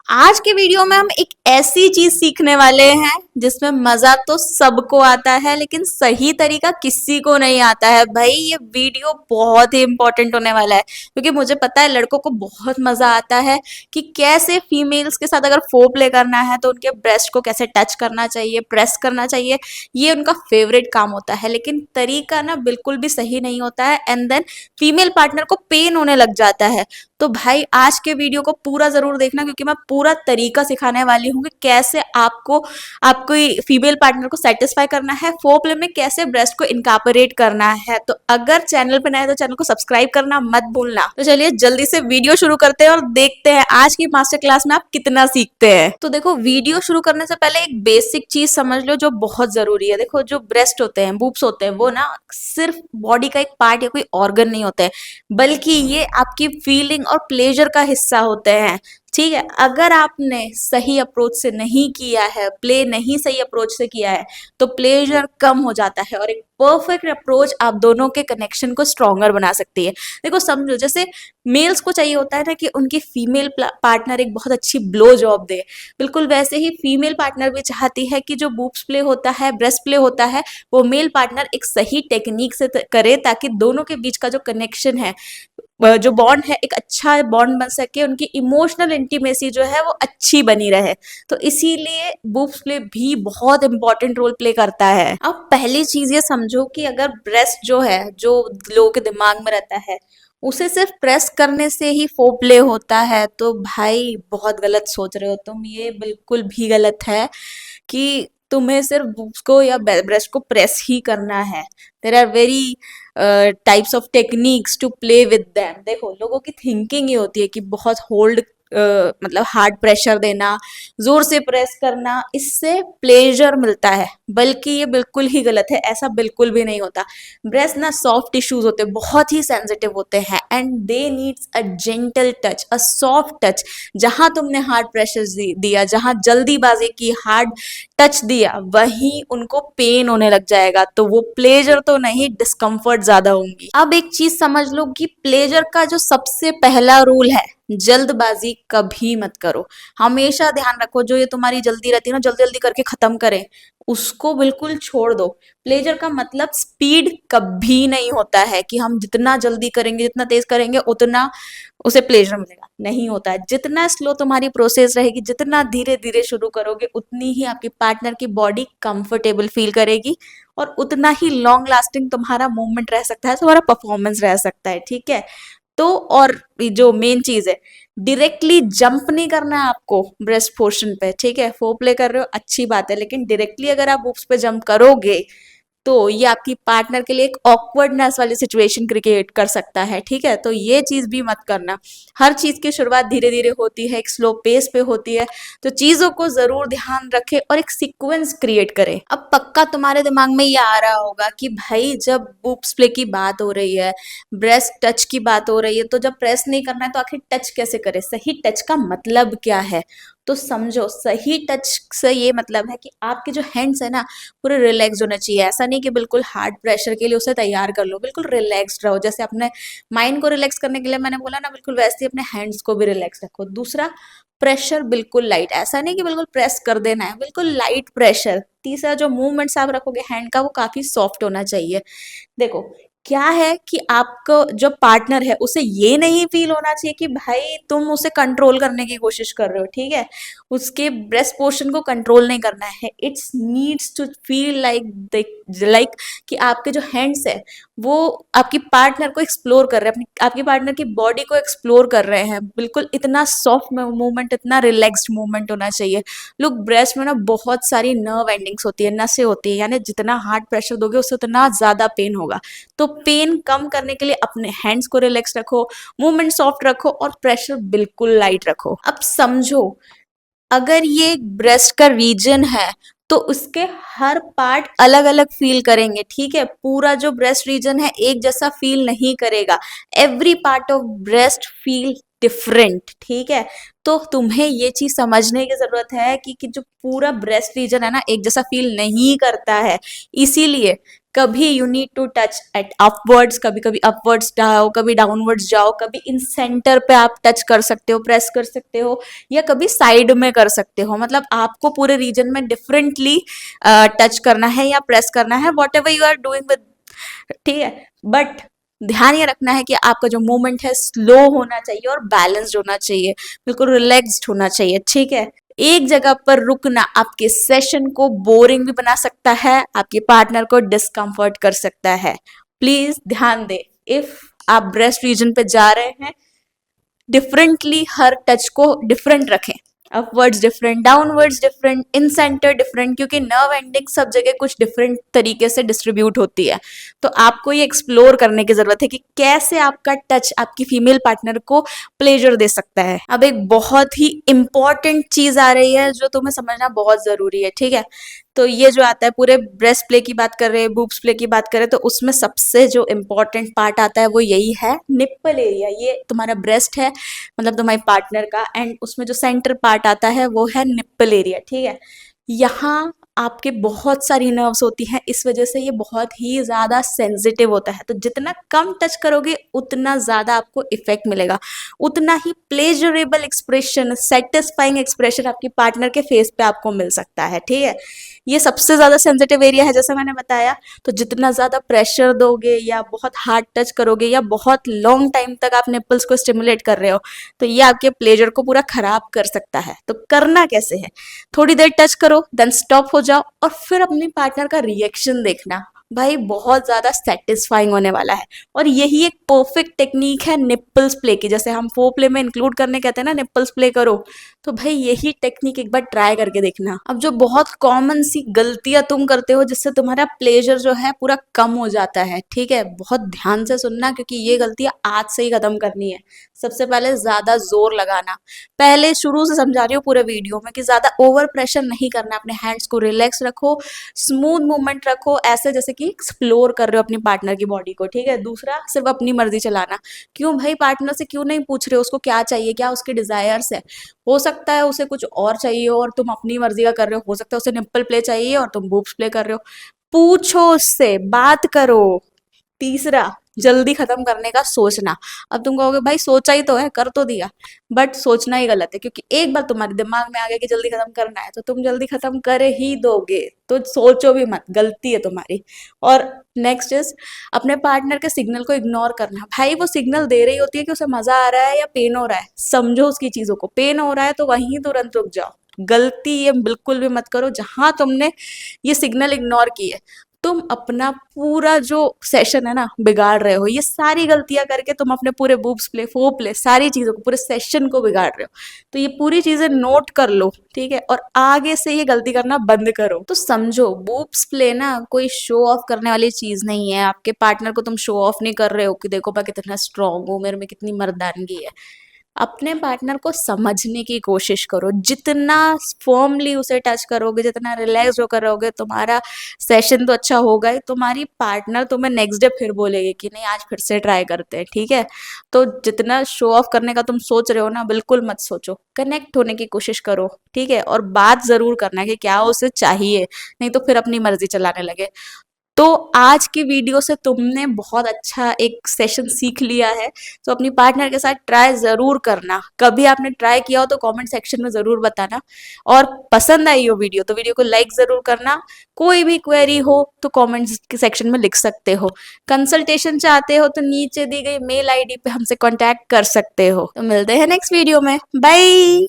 आज के वीडियो में हम एक ऐसी चीज सीखने वाले हैं जिसमें मजा तो सबको आता है लेकिन सही तरीका किसी को नहीं आता है। भाई ये वीडियो बहुत ही इंपॉर्टेंट होने वाला है क्योंकि मुझे पता है लड़कों को बहुत मजा आता है कि कैसे फीमेल्स के साथ अगर फोर प्ले करना है तो उनके ब्रेस्ट को कैसे टच करना चाहिए, प्रेस करना चाहिए। ये उनका फेवरेट काम होता है लेकिन तरीका ना बिल्कुल भी सही नहीं होता है एंड देन फीमेल पार्टनर को पेन होने लग जाता है। तो भाई आज के वीडियो को पूरा जरूर देखना क्योंकि मैं पूरा तरीका सिखाने वाली हूँ कि कैसे आपको आपको फीमेल पार्टनर को सेटिस्फाई करना है, फोर प्ले में कैसे ब्रेस्ट को इनकॉर्पोरेट करना है। तो अगर चैनल पे नए तो चैनल को सब्सक्राइब करना मत भूलना। तो चलिए जल्दी से वीडियो शुरू करते हैं और देखते हैं आज की मास्टर क्लास में आप कितना सीखते हैं। तो देखो वीडियो शुरू करने से पहले एक बेसिक चीज समझ लो जो बहुत जरूरी है। देखो जो ब्रेस्ट होते हैं, बूब्स होते हैं, वो ना सिर्फ बॉडी का एक पार्ट या कोई ऑर्गन नहीं होते हैं बल्कि ये आपकी फीलिंग और प्लेजर का हिस्सा होते हैं। ठीक है, अगर आपने सही अप्रोच से नहीं किया है, प्ले नहीं सही अप्रोच से किया है तो प्लेजर कम हो जाता है और एक परफेक्ट अप्रोच आप दोनों के कनेक्शन को स्ट्रॉन्गर बना सकती है। देखो समझो, जैसे मेल्स को चाहिए होता है ना कि उनकी फीमेल पार्टनर एक बहुत अच्छी ब्लो जॉब दे, बिल्कुल वैसे ही फीमेल पार्टनर भी चाहती है कि जो बूब्स प्ले होता है, ब्रेस्ट प्ले होता है, वो मेल पार्टनर एक सही टेक्निक से करे ताकि दोनों के बीच का जो कनेक्शन है, जो बॉन्ड है, एक अच्छा बॉन्ड बन सके, उनकी इमोशनल इंटीमेसी जो है वो अच्छी बनी रहे। तो इसीलिए बूब्स प्ले भी बहुत इंपॉर्टेंट रोल प्ले करता है। अब पहली चीज ये समझो कि अगर ब्रेस्ट जो है, जो लोगों के दिमाग में रहता है, उसे सिर्फ प्रेस करने से ही फोर प्ले होता है तो भाई बहुत गलत सोच रहे हो तुम। ये बिल्कुल भी गलत है कि तुम्हें सिर्फ बूब्स को या ब्रेस्ट को प्रेस ही करना है। There are very types of techniques to play with them. देखो लोगों की थिंकिंग ये होती है कि बहुत होल्ड मतलब हार्ड प्रेशर देना, जोर से प्रेस करना, इससे प्लेजर मिलता है, बल्कि ये बिल्कुल ही गलत है। ऐसा बिल्कुल भी नहीं होता। ब्रेस्ट ना सॉफ्ट टिश्यूज होते हैं, बहुत ही सेंसिटिव होते हैं and they needs a gentle touch, a soft touch. जहां तुमने हार्ड प्रेशर दिया, जहां जल्दीबाजी की, हार्ड टच दिया, वहीं उनको पेन होने लग जाएगा। तो वो प्लेजर तो नहीं, डिस्कम्फर्ट ज्यादा होंगी। अब एक चीज समझ लो कि प्लेजर का जो सबसे पहला रूल है, जल्दबाजी कभी मत करो। हमेशा ध्यान रखो, जो ये तुम्हारी जल्दी रहती है ना, जल्दी जल्दी करके खत्म करें, उसको बिल्कुल छोड़ दो। प्लेजर का मतलब स्पीड कभी नहीं होता है कि हम जितना जल्दी करेंगे, जितना तेज करेंगे उतना उसे प्लेजर मिलेगा, नहीं होता है। जितना स्लो तुम्हारी प्रोसेस रहेगी, जितना धीरे धीरे शुरू करोगे, उतनी ही आपकी पार्टनर की बॉडी कंफर्टेबल फील करेगी और उतना ही लॉन्ग लास्टिंग तुम्हारा मूवमेंट रह सकता है, तुम्हारा परफॉर्मेंस रह सकता है। ठीक है, तो और जो मेन चीज है, डायरेक्टली जंप नहीं करना है आपको ब्रेस्ट पोर्शन पे। ठीक है, फोर प्ले कर रहे हो अच्छी बात है, लेकिन डायरेक्टली अगर आप बुक्स पे जंप करोगे तो ये आपकी पार्टनर के लिए एक ऑकवर्डनेस वाली सिचुएशन क्रिएट कर सकता है। ठीक है, तो ये चीज भी मत करना। हर चीज की शुरुआत धीरे धीरे होती है, एक स्लो पेस पे होती है, तो चीजों को जरूर ध्यान रखें और एक सीक्वेंस क्रिएट करें। अब पक्का तुम्हारे दिमाग में ये आ रहा होगा कि भाई जब बूब्स प्ले की बात हो रही है, ब्रेस्ट टच की बात हो रही है, तो जब प्रेस नहीं करना है तो आखिर टच कैसे करें? सही टच का मतलब क्या है? तो समझो, सही टच से ये मतलब है कि आपके जो हैंड्स है ना, पूरे रिलैक्स होना चाहिए। ऐसा नहीं कि बिल्कुल हार्ड प्रेशर के लिए उसे तैयार कर लो, बिल्कुल रिलैक्स्ड रहो। जैसे अपने माइंड को रिलैक्स करने के लिए मैंने बोला ना, बिल्कुल वैसे ही अपने हैंड्स को भी रिलैक्स रखो। दूसरा, प्रेशर बिल्कुल लाइट, ऐसा नहीं कि बिल्कुल प्रेस कर देना है, बिल्कुल लाइट प्रेशर। तीसरा, जो मूवमेंट्स आप रखोगे हैंड का, वो काफी सॉफ्ट होना चाहिए। देखो क्या है कि आपको जो पार्टनर है उसे ये नहीं फील होना चाहिए कि भाई तुम उसे कंट्रोल करने की कोशिश कर रहे हो। ठीक है, उसके ब्रेस्ट पोर्शन को कंट्रोल नहीं करना है। It's needs to feel like कि आपके जो हैंड्स है वो आपकी पार्टनर को एक्सप्लोर कर रहे हैं, अपनी आपकी पार्टनर की बॉडी को एक्सप्लोर कर रहे हैं। बिल्कुल इतना सॉफ्ट मूवमेंट, इतना रिलैक्स्ड मूवमेंट होना चाहिए। लोग ब्रेस्ट में ना बहुत सारी नर्व एंडिंग्स होती है, नसें होती है, यानी जितना हार्ड प्रेशर दोगे उससे उतना ज्यादा पेन होगा। तो पेन कम करने के लिए अपने हैंड्स को रिलैक्स रखो, मूवमेंट सॉफ्ट रखो और प्रेशर बिल्कुल लाइट रखो। अब समझो, अगर ये ब्रेस्ट का रीजन है तो उसके हर पार्ट अलग अलग फील करेंगे। ठीक है, पूरा जो ब्रेस्ट रीजन है एक जैसा फील नहीं करेगा। Every part of breast feel different. ठीक है, तो तुम्हें ये चीज समझने की जरूरत है कि जो पूरा ब्रेस्ट रीजन है ना, एक जैसा फील नहीं करता है। इसीलिए कभी you need to touch at upwards, कभी कभी अपवर्ड्स जाओ, कभी डाउनवर्ड्स जाओ, कभी इन सेंटर पे आप टच कर सकते हो, प्रेस कर सकते हो, या कभी साइड में कर सकते हो। मतलब आपको पूरे रीजन में डिफरेंटली टच करना है या प्रेस करना है, whatever you are doing with, ठीक है। बट ध्यान ये रखना है कि आपका जो मूवमेंट है स्लो होना चाहिए और बैलेंस्ड होना चाहिए, बिल्कुल रिलैक्स्ड होना चाहिए, ठीक है। एक जगह पर रुकना आपके सेशन को बोरिंग भी बना सकता है, आपके पार्टनर को डिस्कम्फर्ट कर सकता है। प्लीज ध्यान दे, इफ आप ब्रेस्ट रीजन पे जा रहे हैं, डिफरेंटली हर टच को डिफरेंट रखें, अपवर्ड्स डिफरेंट, डाउनवर्ड्स डिफरेंट, इन सेंटर डिफरेंट, क्योंकि नर्व एंडिंग सब जगह कुछ डिफरेंट तरीके से डिस्ट्रीब्यूट होती है। तो आपको ये एक्सप्लोर करने की जरूरत है कि कैसे आपका टच आपकी फीमेल पार्टनर को प्लेजर दे सकता है। अब एक बहुत ही इंपॉर्टेंट चीज आ रही है जो तुम्हें समझना बहुत जरूरी है, ठीक है। तो ये जो आता है, पूरे ब्रेस्ट प्ले की बात कर रहे हैं, बूब्स प्ले की बात करें, तो उसमें सबसे जो इम्पोर्टेंट पार्ट आता है वो यही है, निप्पल एरिया। ये तुम्हारा ब्रेस्ट है, मतलब तुम्हारे पार्टनर का, एंड उसमें जो सेंटर पार्ट आता है वो है निप्पल एरिया, ठीक है। यहाँ आपके बहुत सारी नर्व्स होती हैं, इस वजह से ये बहुत ही ज़्यादा सेंसिटिव होता है। तो जितना कम टच करोगे उतना ज़्यादा आपको इफेक्ट मिलेगा, उतना ही प्लेजरेबल एक्सप्रेशन, सेटिस्फाइंग एक्सप्रेशन आपकी पार्टनर के फेस पे आपको मिल सकता है, ठीक है। ये सबसे ज़्यादा सेंसिटिव एरिया है, जैसे मैंने बताया। तो जितना ज़्यादा प्रेशर दोगे या बहुत हार्ड टच करोगे या बहुत लॉन्ग टाइम तक आप निप्पल्स को स्टिमुलेट कर रहे हो, तो ये आपके प्लेजर को पूरा खराब कर सकता है। तो करना कैसे है, थोड़ी देर टच करो, देन स्टॉप हो जाओ, और फिर अपनी पार्टनर का रिएक्शन देखना। भाई बहुत ज्यादा सेटिस्फाइंग होने वाला है। और यही एक परफेक्ट टेक्निक है निप्पल्स प्ले की, जैसे हम फोर प्ले में इंक्लूड करने कहते हैं ना, निप्पल्स प्ले करो, तो भाई यही टेक्निक एक बार ट्राई करके देखना। अब जो बहुत कॉमन सी गलतियां तुम करते हो जिससे तुम्हारा प्लेजर जो है पूरा कम हो जाता है, ठीक है, बहुत ध्यान से सुनना, क्योंकि ये गलतियां आज से ही खत्म करनी है। सबसे पहले ज्यादा जोर लगाना, पहले शुरू से समझा रही हूँ पूरे वीडियो में कि ज्यादा ओवर प्रेशर नहीं करना, अपने हैंड्स को रिलैक्स रखो, स्मूथ मूवमेंट रखो, ऐसे जैसे कि एक्सप्लोर कर रहे हो अपनी पार्टनर की बॉडी को, ठीक है। दूसरा, सिर्फ अपनी मर्जी चलाना। क्यों भाई, पार्टनर से क्यों नहीं पूछ रहे हो उसको क्या चाहिए, क्या उसके डिजायर्स है। हो सकता है उसे कुछ और चाहिए और तुम अपनी मर्जी का कर रहे हो, हो सकता है उसे निप्पल प्ले चाहिए और तुम बूब्स प्ले कर रहे हो। पूछो उससे, बात करो। तीसरा, जल्दी खत्म करने का सोचना। अब तुम कहोगे भाई सोचा ही तो है, कर तो दिया, बट सोचना ही गलत है, क्योंकि एक बार तुम्हारे दिमाग में आ गया कि जल्दी खत्म करना है तो तुम जल्दी खत्म कर ही दोगे। तो सोचो भी मत, गलती है तुम्हारी। और नेक्स्ट इज, अपने पार्टनर के सिग्नल को इग्नोर करना। भाई वो सिग्नल दे रही होती है कि उसे मजा आ रहा है या पेन हो रहा है, समझो उसकी चीजों को। पेन हो रहा है तो वहीं तुरंत रुक जाओ। गलती ये बिल्कुल भी मत करो जहां तुमने ये सिग्नल इग्नोर की है, तुम अपना पूरा जो सेशन है ना बिगाड़ रहे हो। ये सारी गलतियां करके तुम अपने पूरे बूब्स प्ले, फोर प्ले, सारी चीजों को, पूरे सेशन को बिगाड़ रहे हो। तो ये पूरी चीजें नोट कर लो, ठीक है, और आगे से ये गलती करना बंद करो। तो समझो, बूब्स प्ले ना कोई शो ऑफ करने वाली चीज नहीं है। आपके पार्टनर को तुम शो ऑफ नहीं कर रहे हो कि देखो मैं कितना स्ट्रांग हूँ, मेरे में कितनी मर्दानगी है। अपने पार्टनर को समझने की कोशिश करो। जितना फर्मली उसे टच करोगे, जितना रिलैक्स होकर रहोगे, तुम्हारा सेशन तो अच्छा होगा ही, तुम्हारी पार्टनर तुम्हें नेक्स्ट डे फिर बोलेगी कि नहीं आज फिर से ट्राई करते हैं, ठीक है। तो जितना शो ऑफ करने का तुम सोच रहे हो ना, बिल्कुल मत सोचो, कनेक्ट होने की कोशिश करो, ठीक है। और बात जरूर करना कि क्या उसे चाहिए, नहीं तो फिर अपनी मर्जी चलाने लगे। तो आज की वीडियो से तुमने बहुत अच्छा एक सेशन सीख लिया है। तो अपनी पार्टनर के साथ ट्राई ज़रूर करना। कभी आपने ट्राई किया हो तो कमेंट सेक्शन में ज़रूर बताना। और पसंद आई हो वीडियो तो वीडियो को लाइक ज़रूर करना। कोई भी क्वेरी हो तो कमेंट सेक्शन में लिख सकते हो। कंसल्टेशन चाहते हो तो नीचे दी गई मेल आईडी पे हमसे कांटेक्ट कर सकते हो। तो मिलते हैं नेक्स्ट वीडियो में, बाय।